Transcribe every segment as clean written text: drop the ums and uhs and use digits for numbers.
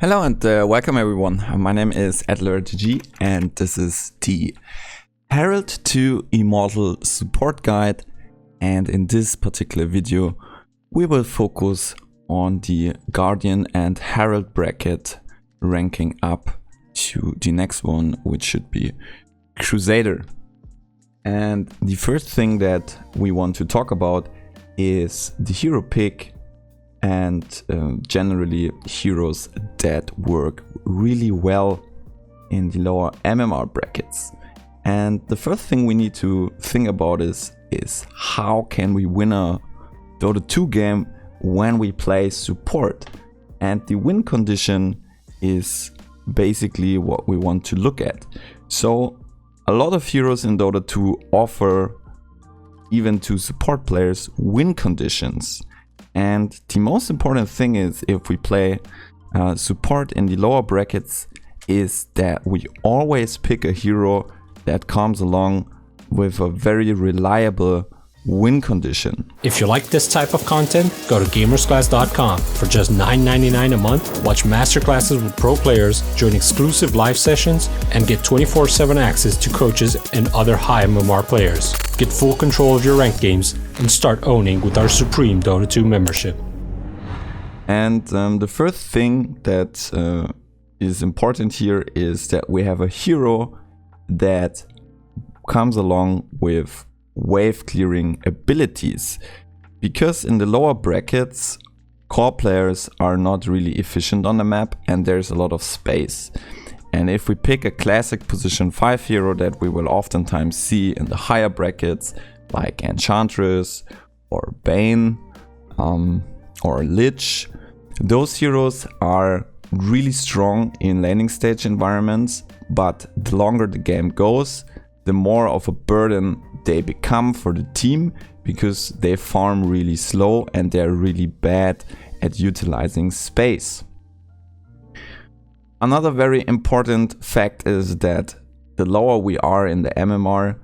Hello and welcome everyone. My name is AdlerGG and this is the Herald to Immortal support guide, and in this particular video we will focus on the Guardian and Herald bracket ranking up to the next one, which should be Crusader. And the first thing that we want to talk about is the hero pick and generally heroes that work really well in the lower MMR brackets. And the first thing we need to think about is how can we win a Dota 2 game when we play support? And the win condition is basically what we want to look at. So a lot of heroes in Dota 2 offer, even to support players, win conditions. And the most important thing is, if we play support in the lower brackets, is that we always pick a hero that comes along with a very reliable win condition. If you like this type of content, go to gamersclass.com. For just $9.99 a month, watch masterclasses with pro players, join exclusive live sessions, and get 24/7 access to coaches and other high MMR players. Get full control of your ranked games and start owning with our Supreme Dota 2 membership. And the first thing that is important here is that we have a hero that comes along with wave clearing abilities, because in the lower brackets core players are not really efficient on the map and there's a lot of space. And if we pick a classic position 5 hero that we will oftentimes see in the higher brackets, like Enchantress or Bane or Lich, those heroes are really strong in laning stage environments, but the longer the game goes, the more of a burden they become for the team, because they farm really slow and they're really bad at utilizing space. Another very important fact is that the lower we are in the MMR,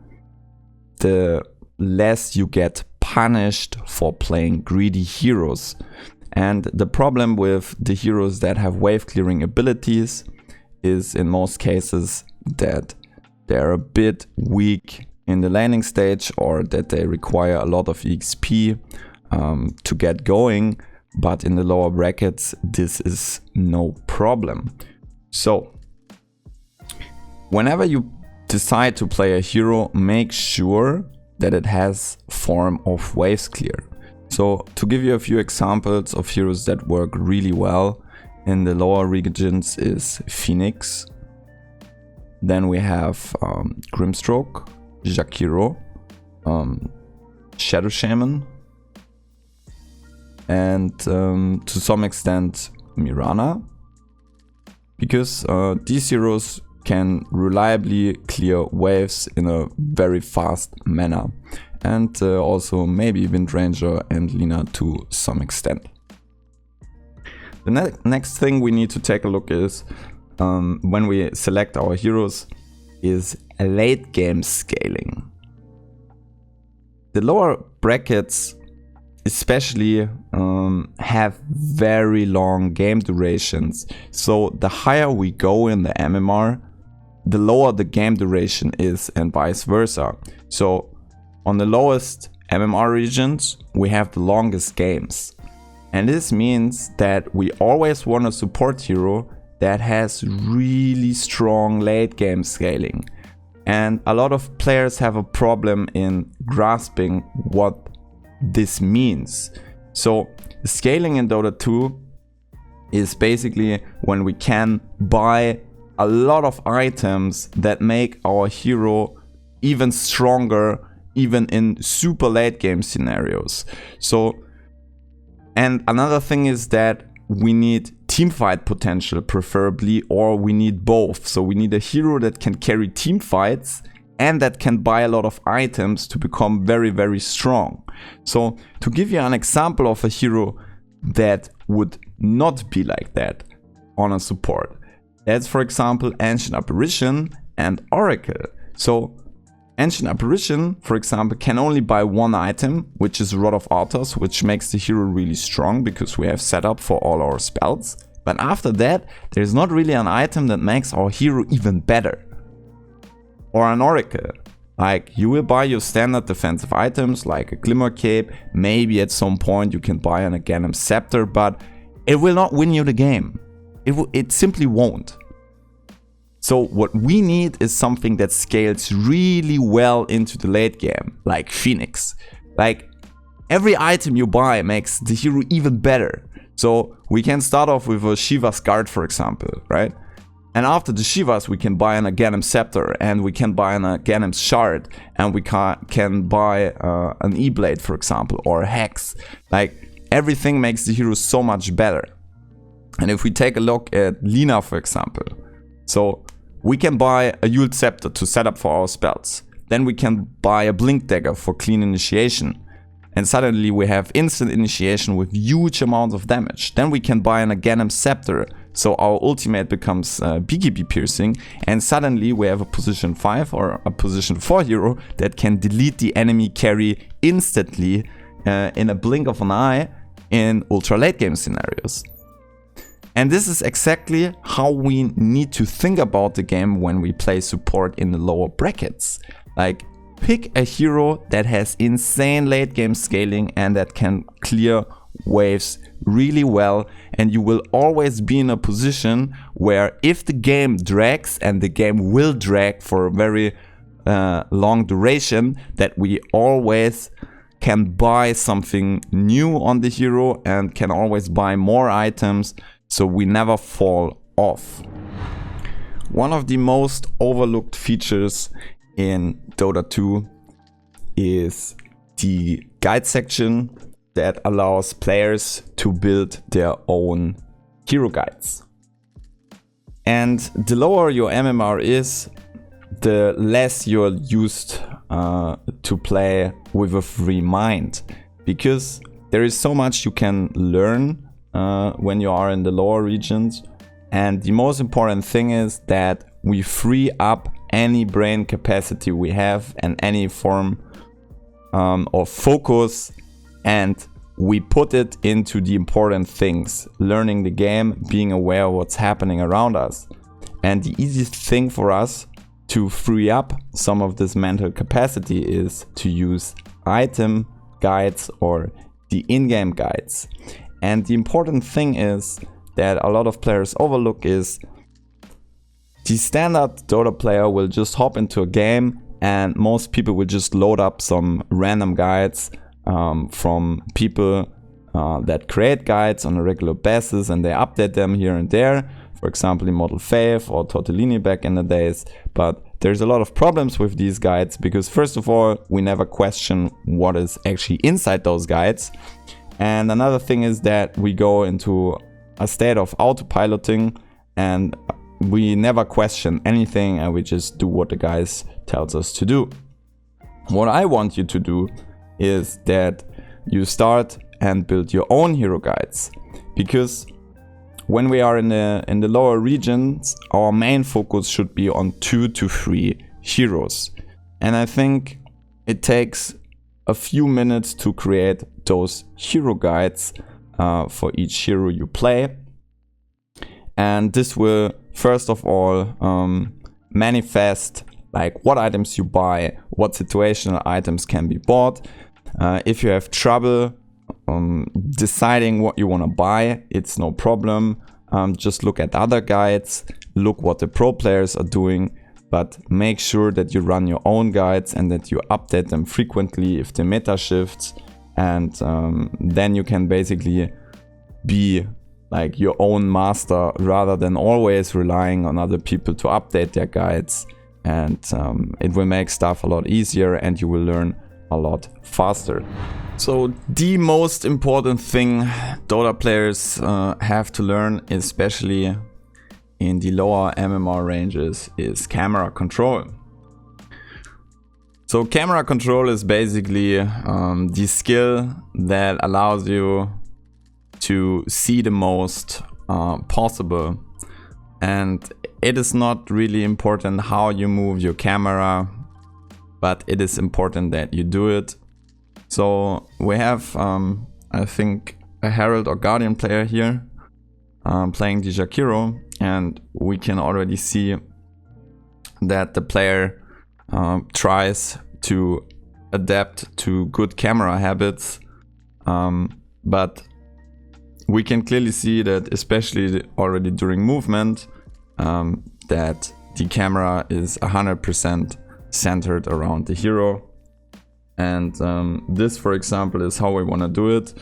the less you get punished for playing greedy heroes. And the problem with the heroes that have wave clearing abilities is in most cases that they're a bit weak in the laning stage, or that they require a lot of EXP to get going, but in the lower brackets this is no problem. So whenever you decide to play a hero, make sure that it has form of waves clear. So to give you a few examples of heroes that work really well in the lower regions is Phoenix. Then we have Grimstroke, Jakiro, Shadow Shaman, and to some extent Mirana, because these heroes can reliably clear waves in a very fast manner, and also maybe Windranger and Lina to some extent. The next thing we need to take a look is, when we select our heroes, is late game scaling. The lower brackets especially have very long game durations. So the higher we go in the MMR, the lower the game duration is, and vice versa. So on the lowest MMR regions, we have the longest games. And this means that we always want a support hero that has really strong late game scaling. And a lot of players have a problem in grasping what this means. So scaling in Dota 2 is basically when we can buy a lot of items that make our hero even stronger, even in super late game scenarios. So, and another thing is that we need teamfight potential preferably, or we need both. So we need a hero that can carry team fights and that can buy a lot of items to become very, very strong. So to give you an example of a hero that would not be like that on a support, that's for example Ancient Apparition and Oracle. So Ancient Apparition, for example, can only buy one item, which is Rod of Arthas, which makes the hero really strong because we have set up for all our spells. But after that, there's not really an item that makes our hero even better. Or an oracle. Like, you will buy your standard defensive items like a Glimmer Cape. Maybe at some point you can buy an Aghanim Scepter, but it will not win you the game. It simply won't. So what we need is something that scales really well into the late game, like Phoenix. Like, every item you buy makes the hero even better. So we can start off with a Shiva's Guard, for example, right? And after the Shivas, we can buy an Aghanim Scepter, and we can buy an Aghanim Shard, and we can buy an E-Blade, for example, or a Hex. Like, everything makes the hero so much better. And if we take a look at Lina, for example, so we can buy a Yuled Scepter to set up for our spells. Then we can buy a Blink Dagger for clean initiation. And suddenly we have instant initiation with huge amounts of damage. Then we can buy an Aghanim Scepter, so our ultimate becomes BKB piercing. And suddenly we have a position 5 or a position 4 hero that can delete the enemy carry instantly in a blink of an eye in ultra late game scenarios. And this is exactly how we need to think about the game when we play support in the lower brackets. Like, pick a hero that has insane late game scaling and that can clear waves really well, and you will always be in a position where if the game drags, and the game will drag for a very long duration, that we always can buy something new on the hero and can always buy more items, so we never fall off. One of the most overlooked features in Dota 2 is the guide section that allows players to build their own hero guides. And the lower your MMR is, the less you're used to play with a free mind, because there is so much you can learn when you are in the lower regions. And the most important thing is that we free up any brain capacity we have and any form of focus, and we put it into the important things, learning the game, being aware of what's happening around us. And the easiest thing for us to free up some of this mental capacity is to use item guides or the in-game guides. And the important thing is that a lot of players overlook is the standard Dota player will just hop into a game, and most people will just load up some random guides from people that create guides on a regular basis, and they update them here and there. For example, Immortal Faith or Tortellini back in the days. But there's a lot of problems with these guides because, first of all, we never question what is actually inside those guides. And another thing is that we go into a state of autopiloting and we never question anything, and we just do what the guys tells us to do. What I want you to do is that you start and build your own hero guides, because when we are in the lower regions, our main focus should be on 2 to 3 heroes. And I think it takes a few minutes to create those hero guides for each hero you play. And this will first of all manifest like what items you buy, what situational items can be bought. If you have trouble deciding what you want to buy, it's no problem. Just look at other guides, look what the pro players are doing, but make sure that you run your own guides and that you update them frequently if the meta shifts, and then you can basically be like your own master rather than always relying on other people to update their guides. And it will make stuff a lot easier and you will learn a lot faster. So the most important thing Dota players have to learn, especially in the lower MMR ranges, is camera control. So camera control is basically the skill that allows you to see the most possible. And it is not really important how you move your camera, but it is important that you do it. So we have, I think, a Herald or Guardian player here. playing the Jakiro, and we can already see that the player tries to adapt to good camera habits, but we can clearly see that, especially already during movement, that the camera is 100% centered around the hero. And this, for example, is how we want to do it.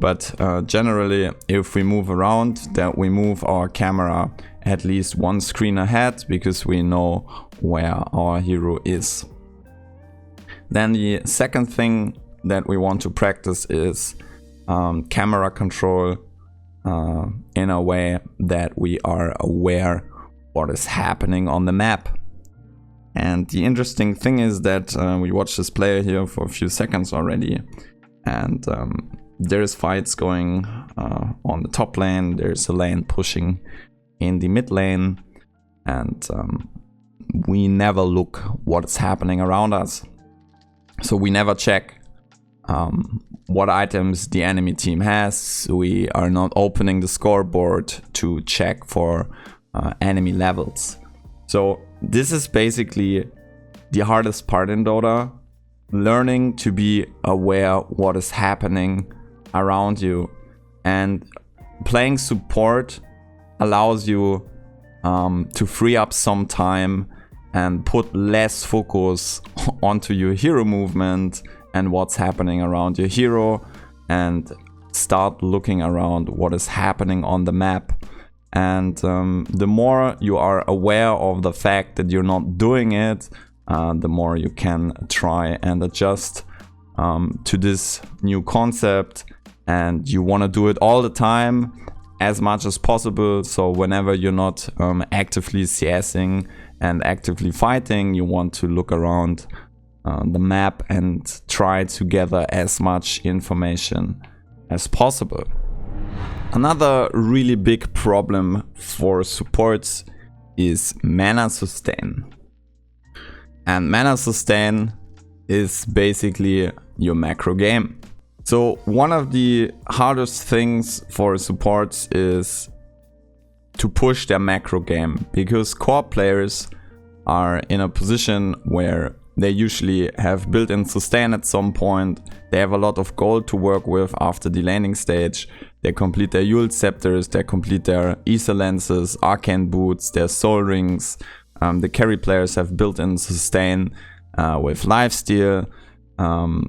But generally, if we move around, that we move our camera at least one screen ahead, because we know where our hero is. Then the second thing that we want to practice is camera control in a way that we are aware what is happening on the map. And the interesting thing is that we watched this player here for a few seconds already, and there's fights going on the top lane, there's a lane pushing in the mid lane, and we never look what is happening around us. So we never check what items the enemy team has. We are not opening the scoreboard to check for enemy levels. So this is basically the hardest part in Dota, learning to be aware what is happening around you. And playing support allows you to free up some time and put less focus onto your hero movement and what's happening around your hero, and start looking around what is happening on the map. And the more you are aware of the fact that you're not doing it, the more you can try and adjust to this new concept. And you want to do it all the time, as much as possible. So whenever you're not actively CSing and actively fighting, you want to look around the map and try to gather as much information as possible. Another really big problem for supports is mana sustain. And mana sustain is basically your macro game. So one of the hardest things for supports is to push their macro game, because core players are in a position where they usually have built-in sustain at some point. They have a lot of gold to work with after the laning stage. They complete their Yule Scepters, they complete their Aether Lances, Arcane Boots, their Soul Rings. The carry players have built-in sustain with Lifesteal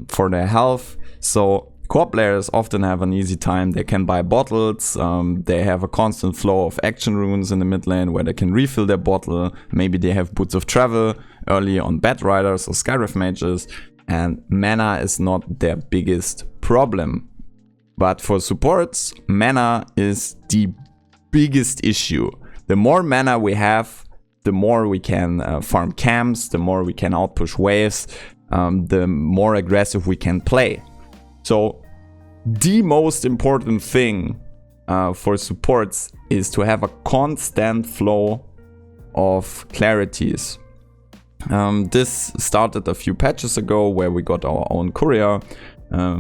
for their health. So core players often have an easy time. They can buy bottles, they have a constant flow of action runes in the mid lane where they can refill their bottle. Maybe they have Boots of Travel early on Bat Riders or Skyrift Mages, and mana is not their biggest problem. But for supports, mana is the biggest issue. The more mana we have, the more we can farm camps, the more we can outpush waves, the more aggressive we can play. So the most important thing for supports is to have a constant flow of clarities. This started a few patches ago where we got our own courier,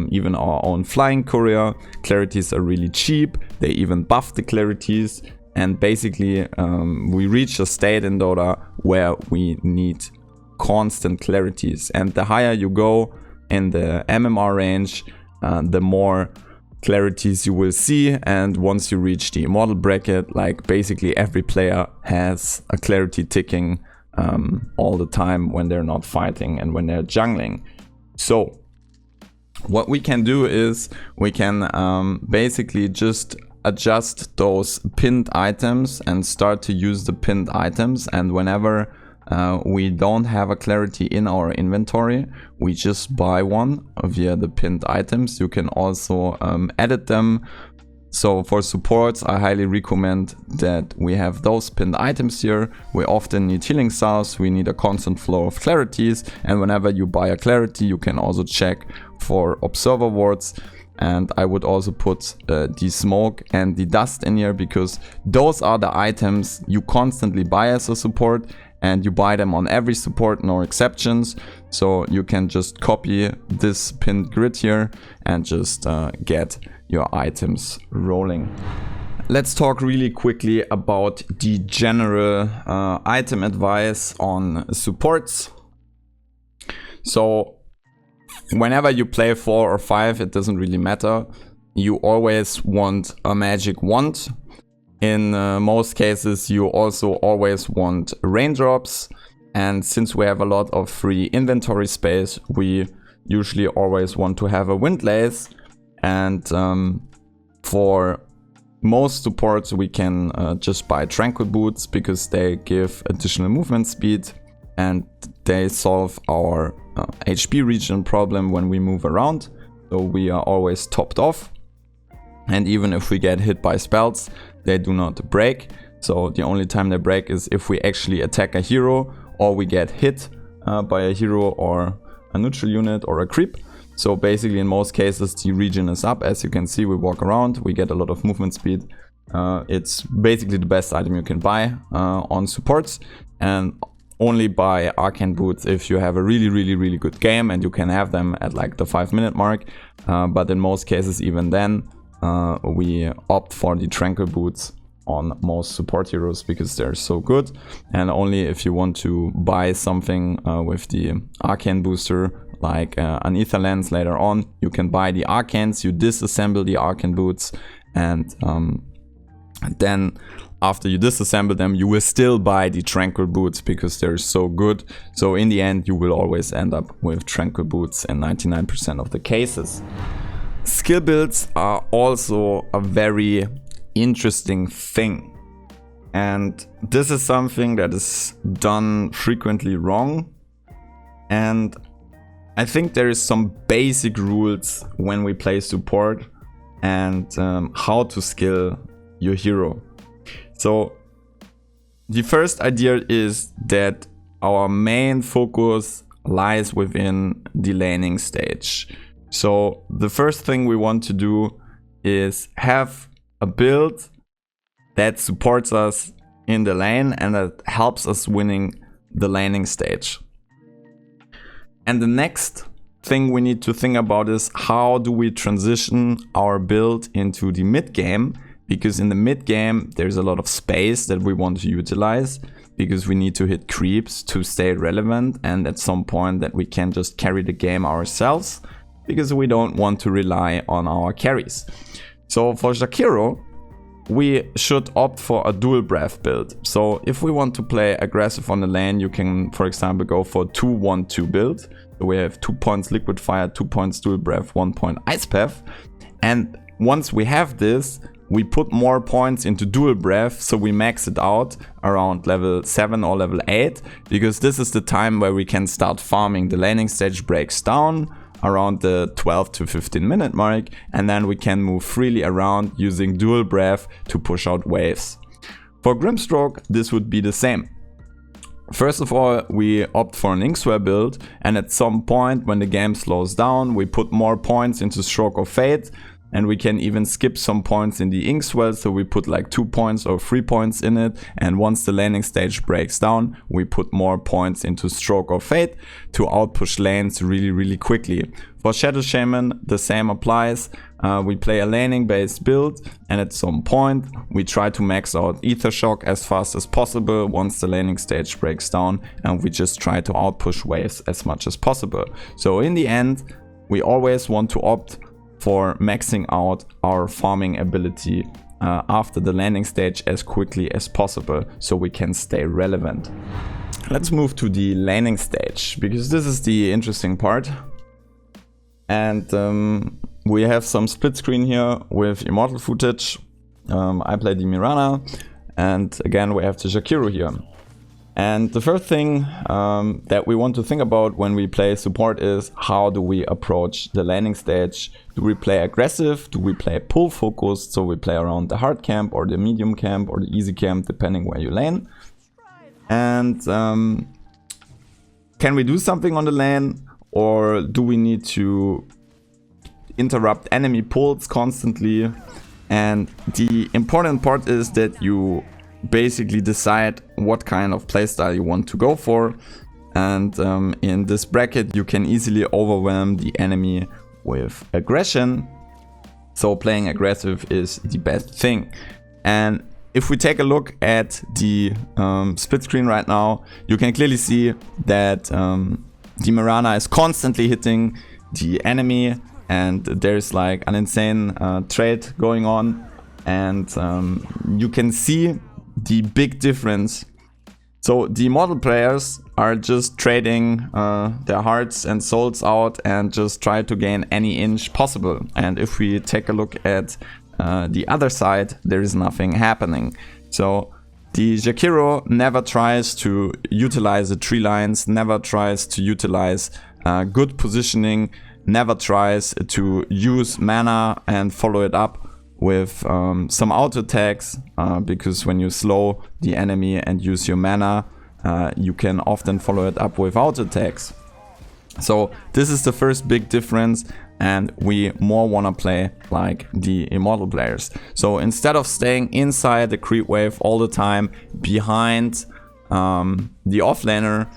even our own flying courier. Clarities are really cheap. They even buff the clarities. And basically we reached a state in Dota where we need constant clarities. And the higher you go in the MMR range, the more clarities you will see. And once you reach the immortal bracket, like basically every player has a clarity ticking all the time when they're not fighting and when they're jungling. So what we can do is we can basically just adjust those pinned items and start to use the pinned items. And whenever we don't have a clarity in our inventory, we just buy one via the pinned items. You can also edit them. So for supports, I highly recommend that we have those pinned items here. We often need healing salves, we need a constant flow of clarities, and whenever you buy a clarity, you can also check for observer wards. And I would also put the smoke and the dust in here, because those are the items you constantly buy as a support, and you buy them on every support, no exceptions. So you can just copy this pinned grid here and just get your items rolling. let's talk really quickly about the general item advice on supports. So whenever you play 4 or 5, it doesn't really matter. You always want a magic wand. In most cases, you also always want raindrops. And since we have a lot of free inventory space, we usually always want to have a windlace. And for most supports, we can just buy tranquil boots because they give additional movement speed and they solve our HP regen problem when we move around. So we are always topped off. And even if we get hit by spells, they do not break. So the only time they break is if we actually attack a hero or we get hit by a hero or a neutral unit or a creep. So basically in most cases the regen is up. As you can see, we walk around, we get a lot of movement speed. It's basically the best item you can buy on supports, and only buy arcane boots if you have a really good game, and you can have them at like the 5-minute mark. But in most cases, even then, we opt for the tranquil boots on most support heroes because they're so good. And only if you want to buy something with the arcane booster, like an ether lens later on, you can buy the arcanes, you disassemble the arcane boots, and then after you disassemble them, you will still buy the tranquil boots because they're so good. So in the end, you will always end up with tranquil boots in 99% of the cases. Skill builds are also a very interesting thing. And this is something that is done frequently wrong. And I think there is some basic rules when we play support and how to skill your hero. So the first idea is that our main focus lies within the laning stage. So the first thing we want to do is have a build that supports us in the lane and that helps us winning the laning stage. And the next thing we need to think about is how do we transition our build into the mid game, because in the mid game there's a lot of space that we want to utilize because we need to hit creeps to stay relevant, and at some point that we can just carry the game ourselves because we don't want to rely on our carries. So for Jakiro, we should opt for a dual breath build. So if we want to play aggressive on the lane, you can, for example, go for 2-1-2 build. So we have 2 points liquid fire, 2 points dual breath, 1 point ice path. And once we have this, we put more points into dual breath, so we max it out around level 7 or level 8, because this is the time where we can start farming. The laning stage breaks down around the 12 to 15 minute mark, and then we can move freely around using dual breath to push out waves. For Grimstroke, this would be the same. First of all, we opt for an Inkswell build, and at some point when the game slows down, we put more points into Stroke of Fate, and we can even skip some points in the Inkswell, so we put like 2 points or 3 points in it, and once the laning stage breaks down, we put more points into Stroke of Fate to outpush lanes really quickly. For Shadow Shaman, the same applies. We play a laning based build, and at some point we try to max out Ether Shock as fast as possible once the laning stage breaks down, and we just try to outpush waves as much as possible. So in the end, we always want to opt for maxing out our farming ability after the landing stage as quickly as possible so we can stay relevant. Let's move to the laning stage, because this is the interesting part. And we have some split screen here with immortal footage. I play the Mirana, and again we have the Jakiro here. And the first thing that we want to think about when we play support is how do we approach the laning stage? Do we play aggressive? Do we play pull focused? So we play around the hard camp or the medium camp or the easy camp, depending where you lane. And can we do something on the lane, or do we need to interrupt enemy pulls constantly? And the important part is that you basically decide what kind of playstyle you want to go for, and in this bracket you can easily overwhelm the enemy with aggression, so playing aggressive is the best thing. And if we take a look at the split screen right now, you can clearly see that the Mirana is constantly hitting the enemy, and there's like an insane trade going on, and you can see the big difference. So the immortal players are just trading their hearts and souls out and just try to gain any inch possible. And if we take a look at the other side, there is nothing happening. So the Jakiro never tries to utilize the tree lines, never tries to utilize good positioning, never tries to use mana and follow it up with some auto attacks, because when you slow the enemy and use your mana, you can often follow it up with auto attacks. So this is the first big difference, and we more want to play like the immortal players. So instead of staying inside the creep wave all the time behind the offlaner,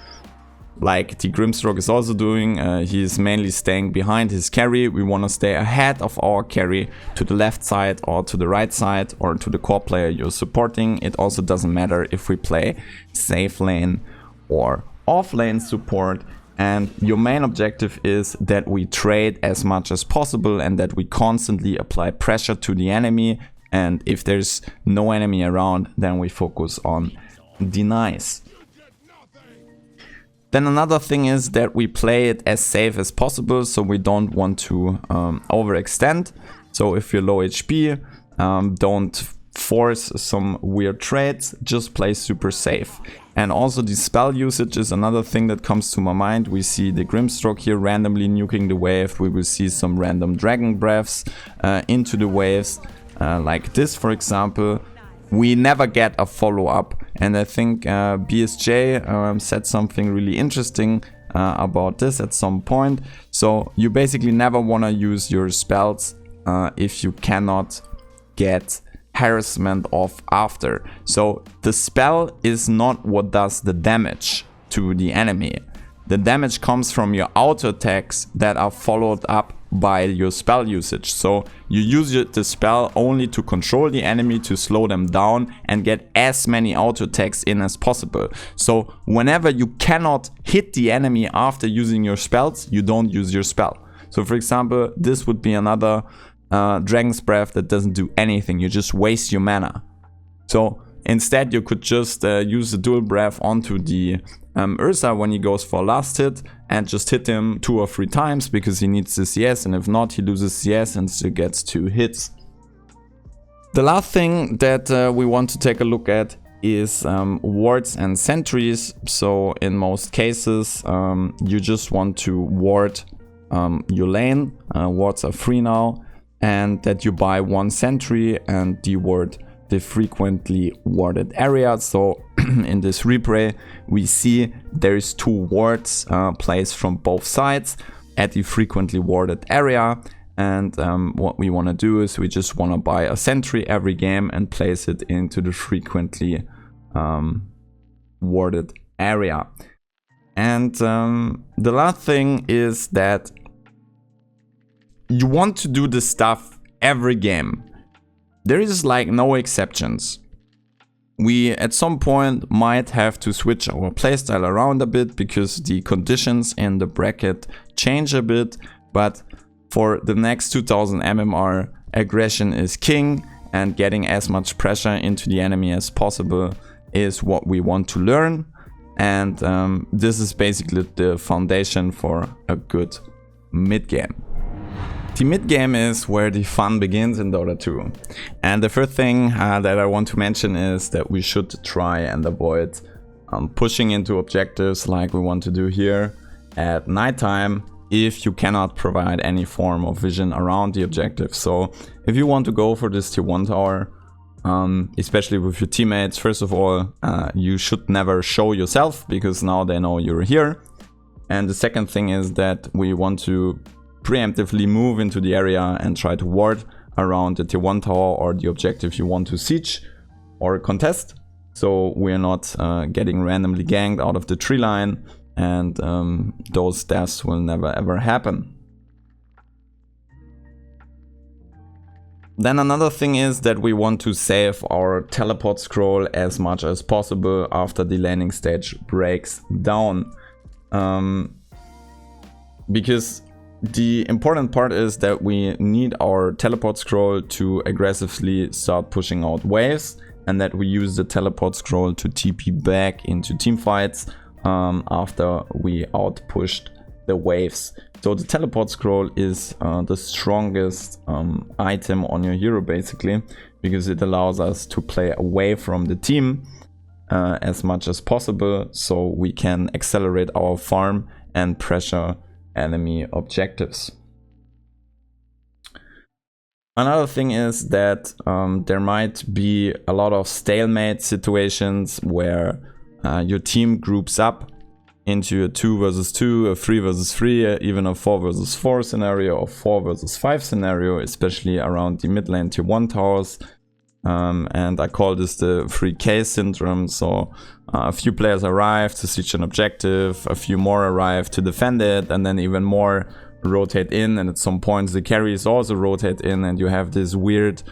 like the Grimstroke is also doing, he's mainly staying behind his carry. We want to stay ahead of our carry to the left side or to the right side or to the core player you're supporting. It also doesn't matter if we play safe lane or off lane support. And your main objective is that we trade as much as possible and that we constantly apply pressure to the enemy. And if there's no enemy around, then we focus on denies. Then another thing is that we play it as safe as possible, so we don't want to overextend. So if you're low HP, don't force some weird trades, just play super safe. And also the spell usage is another thing that comes to my mind. We see the Grimstroke here randomly nuking the wave. We will see some random dragon breaths into the waves, like this for example. We never get a follow-up, and I think BSJ said something really interesting about this at some point. So you basically never want to use your spells if you cannot get harassment off after. So the spell is not what does the damage to the enemy. The damage comes from your auto attacks that are followed up by your spell usage. So you use the spell only to control the enemy, to slow them down and get as many auto attacks in as possible. So whenever you cannot hit the enemy after using your spells, you don't use your spell. So for example, this would be another Dragon's Breath that doesn't do anything. You just waste your mana. So instead you could just use the dual breath onto the Ursa when he goes for last hit and just hit him 2 or 3 times because he needs the CS, and if not he loses CS and still gets 2 hits. The last thing that we want to take a look at is wards and sentries. So in most cases you just want to ward your lane. Wards are free now, and that you buy 1 sentry and deward the frequently warded area. So in this replay we see there's 2 wards placed from both sides at the frequently warded area, and what we want to do is we just want to buy a sentry every game and place it into the frequently warded area. And the last thing is that you want to do this stuff every game. There is like no exceptions. We at some point might have to switch our playstyle around a bit because the conditions in the bracket change a bit, but for the next 2000 MMR, aggression is king, and getting as much pressure into the enemy as possible is what we want to learn. And this is basically the foundation for a good mid game. The mid game is where the fun begins in Dota 2. And the first thing that I want to mention is that we should try and avoid pushing into objectives like we want to do here at nighttime if you cannot provide any form of vision around the objective. So if you want to go for this tier 1 tower, especially with your teammates, first of all, you should never show yourself because now they know you're here. And the second thing is that we want to preemptively move into the area and try to ward around the tier 1 tower or the objective you want to siege or contest, so we're not getting randomly ganked out of the tree line, and those deaths will never ever happen. Then another thing is that we want to save our teleport scroll as much as possible after the laning stage breaks down. Because the important part is that we need our teleport scroll to aggressively start pushing out waves, and that we use the teleport scroll to TP back into team fights after we outpushed the waves. So the teleport scroll is the strongest item on your hero basically, because it allows us to play away from the team as much as possible, so we can accelerate our farm and pressure enemy objectives. Another thing is that there might be a lot of stalemate situations where your team groups up into a 2 versus 2, a 3 versus 3, even a 4 versus 4 scenario, or 4 versus 5 scenario, especially around the mid lane tier 1 towers. And I call this the 3K syndrome. So a few players arrive to siege an objective, a few more arrive to defend it, and then even more rotate in, and at some points the carries also rotate in, and you have this weird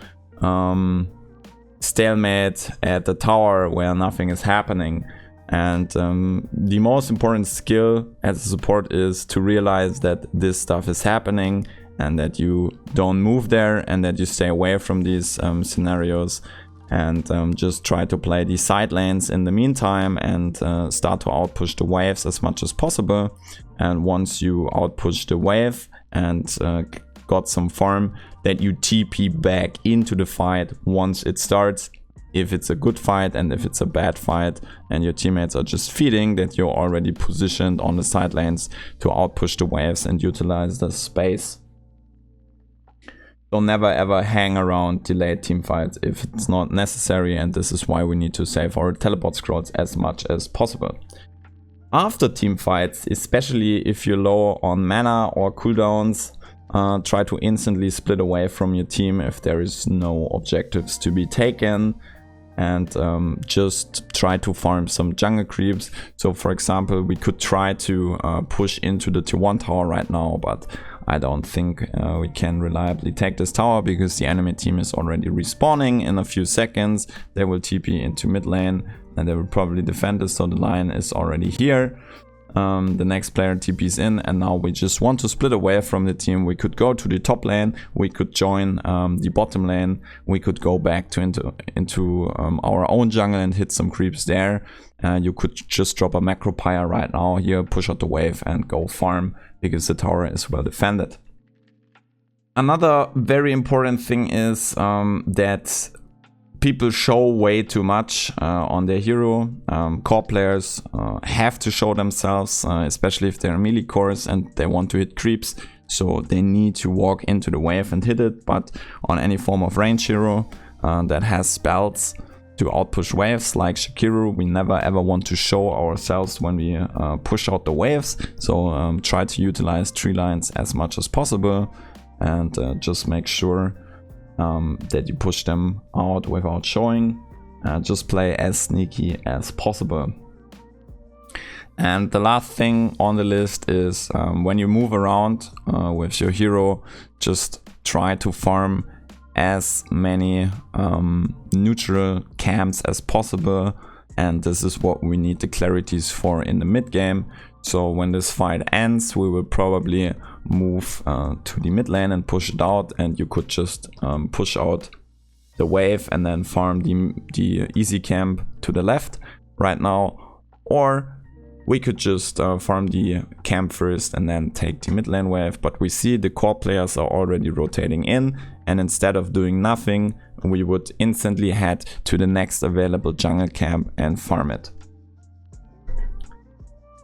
stalemate at the tower where nothing is happening. And the most important skill as a support is to realize that this stuff is happening and that you don't move there, and that you stay away from these scenarios, and just try to play the side lanes in the meantime, and start to outpush the waves as much as possible. And once you outpush the wave and got some farm, that you TP back into the fight once it starts, if it's a good fight, and if it's a bad fight and your teammates are just feeding, that you're already positioned on the side lanes to outpush the waves and utilize the space. Don't never ever hang around delayed team fights if it's not necessary, and this is why we need to save our teleport scrolls as much as possible. After team fights, especially if you're low on mana or cooldowns, try to instantly split away from your team if there is no objectives to be taken, and just try to farm some jungle creeps. So for example, we could try to push into the tier 1 tower right now, but I don't think we can reliably take this tower, because the enemy team is already respawning in a few seconds. They will TP into mid lane and they will probably defend us, so the line is already here. The next player TPs in, and now we just want to split away from the team. We could go to the top lane, we could join the bottom lane, we could go back into our own jungle and hit some creeps there. You could just drop a macro pyre right now here, push out the wave and go farm, because the tower is well defended. Another very important thing is that people show way too much on their hero. Core players have to show themselves, especially if they're melee cores and they want to hit creeps. So they need to walk into the wave and hit it. But on any form of range hero that has spells to outpush waves like Shakiru, we never ever want to show ourselves when we push out the waves. So try to utilize tree lines as much as possible, and just make sure that you push them out without showing. Just play as sneaky as possible. And the last thing on the list is when you move around with your hero, just try to farm as many neutral camps as possible, and this is what we need the clarities for in the mid game. So when this fight ends, we will probably move to the mid lane and push it out, and you could just push out the wave and then farm the easy camp to the left right now, or we could just farm the camp first and then take the mid lane wave. But we see the core players are already rotating in, and instead of doing nothing, we would instantly head to the next available jungle camp and farm it.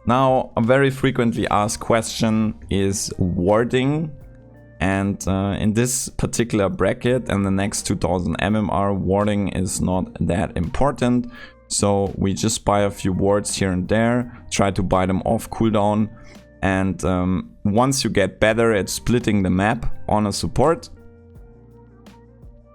Now, a very frequently asked question is warding, and in this particular bracket and the next 2000 MMR, warding is not that important. So we just buy a few wards here and there, try to buy them off cooldown, and once you get better at splitting the map on a support,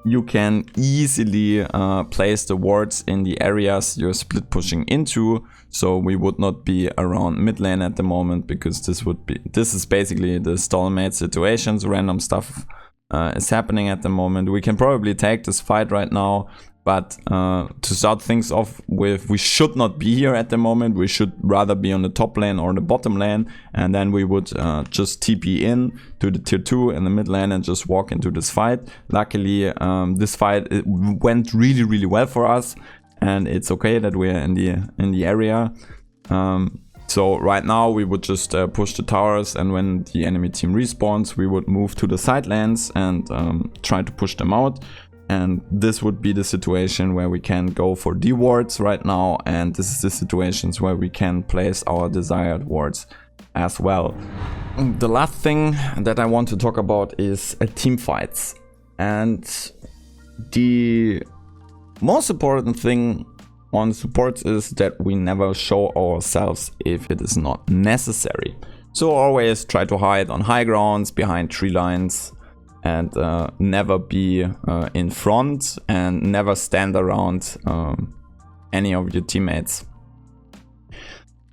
you can easily place the wards in the areas you're split pushing into. So we would not be around mid lane at the moment, because this is basically the stalemate situations. Random stuff is happening at the moment. We can probably take this fight right now, but to start things off with, we should not be here at the moment. We should rather be on the top lane or the bottom lane, and then we would just TP in to the tier 2 in the mid lane and just walk into this fight. Luckily, this fight went really well for us, and it's okay that we're in the area. So right now we would just push the towers, and when the enemy team respawns, we would move to the side lanes and try to push them out. And this would be the situation where we can go for D wards right now, and this is the situations where we can place our desired wards as well. The last thing that I want to talk about is team fights. And the most important thing on supports is that we never show ourselves if it is not necessary. So always try to hide on high grounds, behind tree lines, and never be in front, and never stand around any of your teammates.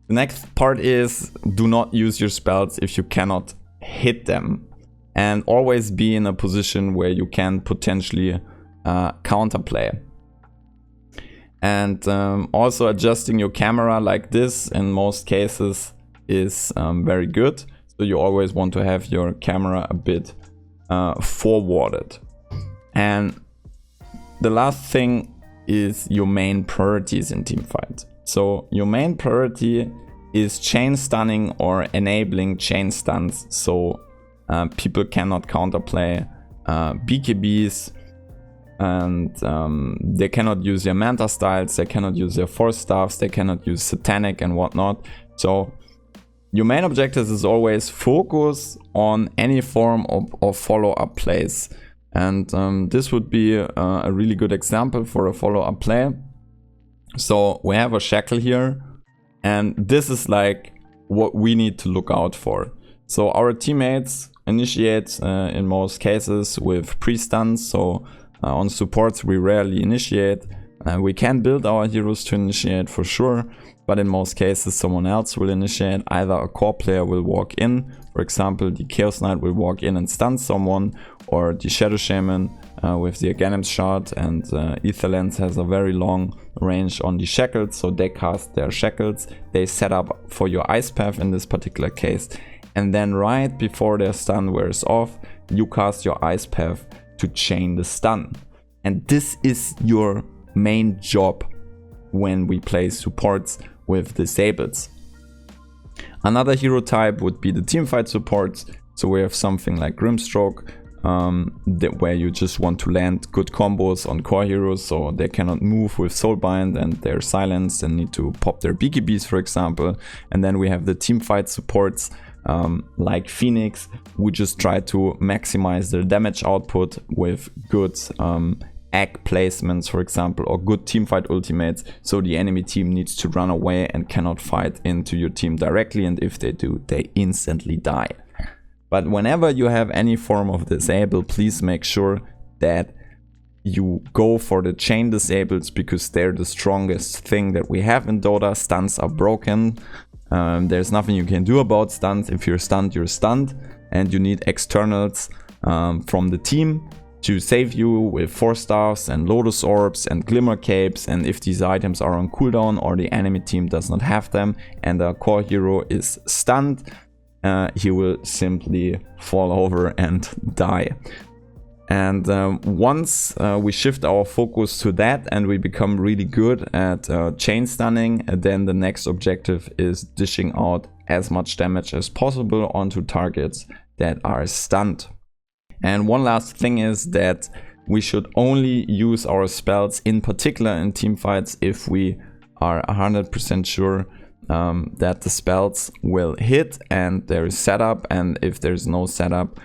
The next part is, do not use your spells if you cannot hit them, and always be in a position where you can potentially counterplay. And also adjusting your camera like this in most cases is very good. So you always want to have your camera a bit forwarded. And the last thing is your main priorities in teamfight. So your main priority is chain stunning or enabling chain stuns, so people cannot counterplay BKBs, and they cannot use their Manta styles, they cannot use their force staffs, they cannot use satanic and whatnot. So your main objective is always focus on any form of follow-up plays. And this would be a really good example for a follow-up play. So we have a shackle here, and this is like what we need to look out for. So our teammates initiate in most cases with pre-stuns. So on supports we rarely initiate. We can build our heroes to initiate for sure, but in most cases someone else will initiate. Either a core player will walk in, for example the Chaos Knight will walk in and stun someone, or the Shadow Shaman with the Aghanim's shot, and Aetherlens has a very long range on the shackles, so they cast their shackles, they set up for your ice path in this particular case, and then right before their stun wears off, you cast your ice path to chain the stun. And this is your main job when we play supports with disables. Another hero type would be the teamfight supports. So we have something like Grimstroke, where you just want to land good combos on core heroes, so they cannot move with Soulbind and they're silenced and need to pop their BKBs, for example. And then we have the teamfight supports like Phoenix, who just try to maximize their damage output with good egg placements, for example, or good teamfight ultimates, so the enemy team needs to run away and cannot fight into your team directly, and if they do, they instantly die. But whenever you have any form of disable, please make sure that you go for the chain disables, because they're the strongest thing that we have in Dota. Stuns are broken. There's nothing you can do about stuns. If you're stunned, you're stunned, and you need externals from the team to save you with Force Staffs and Lotus Orbs and Glimmer Capes. And if these items are on cooldown or the enemy team does not have them and the core hero is stunned, he will simply fall over and die. And once we shift our focus to that and we become really good at chain stunning, then the next objective is dishing out as much damage as possible onto targets that are stunned. And one last thing is that we should only use our spells, in particular in teamfights, if we are 100% sure that the spells will hit and there is setup, and if there's no setup,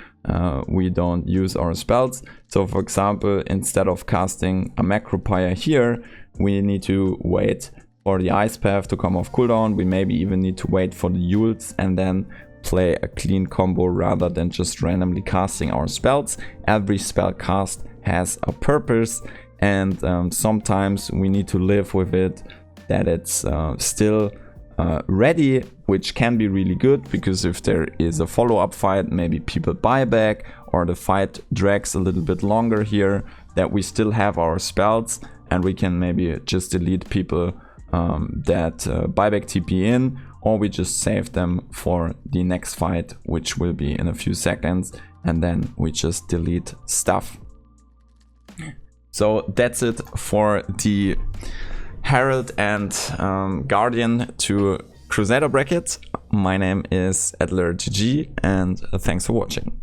we don't use our spells. So for example, instead of casting a Macropire here, we need to wait for the Ice Path to come off cooldown. We maybe even need to wait for the Yules and then play a clean combo rather than just randomly casting our spells. Every spell cast has a purpose, and sometimes we need to live with it that it's still ready, which can be really good, because if there is a follow-up fight, maybe people buy back or the fight drags a little bit longer here, that we still have our spells and we can maybe just delete people that buyback TP in, or we just save them for the next fight, which will be in a few seconds, and then we just delete stuff. So that's it for the Herald and Guardian to Crusader bracket. My name is AdlerGG, and thanks for watching.